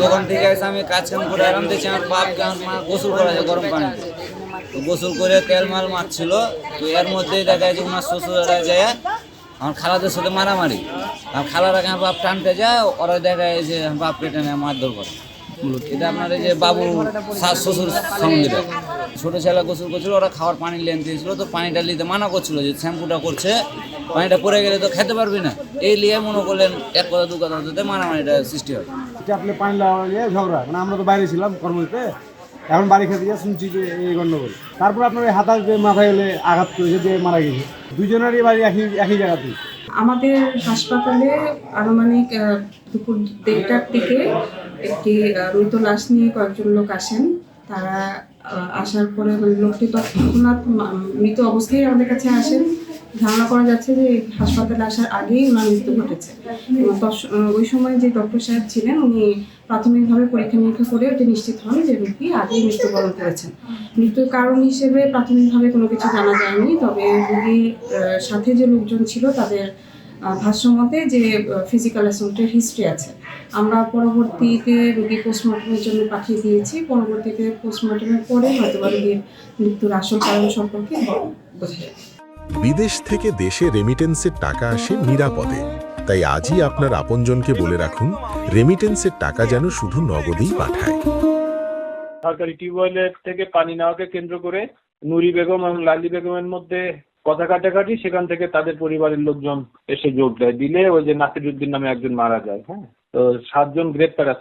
দোকান থেকে এসে আমি কাজ কাম করে আরাম দিয়েছি, আমার বাপকে আমার মা গোসল করা যায় গরম পানিতে। তো গোসল করে তেল মাল মারছিল, তো এর মধ্যেই দেখা যায় যে ওনার শ্বশুরা যায় আমার খালাদের সাথে মারামারি। আর খালারা আমার বাপ টানতে যায়, ওরা দেখা যায় যে বাপকে টেনে মারধর করে। এটা আপনার এই যে বাবু শাশ শ্বশুর সম্বন্ধীরা ছোট ছেলে গোসল করছিল, ওরা খাওয়ার পানি লেন দিয়েছিল, তো পানিটা নিতে মানা করছিল যে শ্যাম্পুটা করছে, পানিটা পড়ে গেলে তো খেতে পারবি না। এই নিয়ে মনে করলেন এক কথা দু কথা হতে মারামারিটা সৃষ্টি হয়। এটা আপনি পানি লাগা ঝগড়া, মানে আমরা তো বাইরে ছিলাম কর্মতে, এখন বাড়ি খেতে গিয়ে শুনছি যে এই গন্ডগোল। তারপর আপনার এই হাতার যে মাথায় হলে আঘাত করেছে, যে মারা গেছে, দুজনেরই বাড়ি একই জায়গাতেই। আমাদের হাসপাতালে আনুমানিক দুপুর 1:30টার দিকে একটি মৃত লাশ নিয়ে কয়েকজন লোক আসেন। তারা আসার পরে লোকটি তৎক্ষণাৎ মৃত অবস্থায় আমাদের কাছে আসেন। ধারণা করা যাচ্ছে যে হাসপাতালে আসার আগেই ওনার মৃত্যু ঘটেছে। ওই সময় যে ডক্টর সাহেব ছিলেন উনি প্রাথমিকভাবে পরীক্ষা নিরীক্ষা করে ওটি নিশ্চিত হন যে রোগী আগেই মৃত্যুবরণ করেছেন। মৃত্যুর কারণ হিসেবে প্রাথমিকভাবে কোনো কিছু জানা যায়নি, তবে রোগীর সাথে যে লোকজন ছিল তাদের ভাষ্যমতে যে ফিজিক্যাল অ্যাসল্টের হিস্ট্রি আছে। আমরা পরবর্তীতে রোগী পোস্টমর্টমের জন্য পাঠিয়ে দিয়েছি। পরবর্তীতে পোস্টমর্টমের পরে হয়তো রোগীর মৃত্যুর আসল কারণ সম্পর্কে বোঝা যাবে। বিদেশ থেকে দেশে রেমিটেন্সের টাকা আসে নিরাপদে, তাই আজই আপনার আপনজনকে বলে রাখুন রেমিটেন্সের টাকা যেন শুধু নগদেই পাঠায়। সরকারি টিউবওয়েলের থেকে পানি নেওয়াকে কেন্দ্র করে নুরি বেগম এবং লালি বেগমের মধ্যে কথা কাটাকাটি, সেখান থেকে তাদের পরিবারের লোকজন এসে যোগ দেয়, দিলে ওই যে নাসিরউদ্দিন নামে একজন মারা যায়। হ্যাঁ, তো 7 জন গ্রেপ্তার আছে।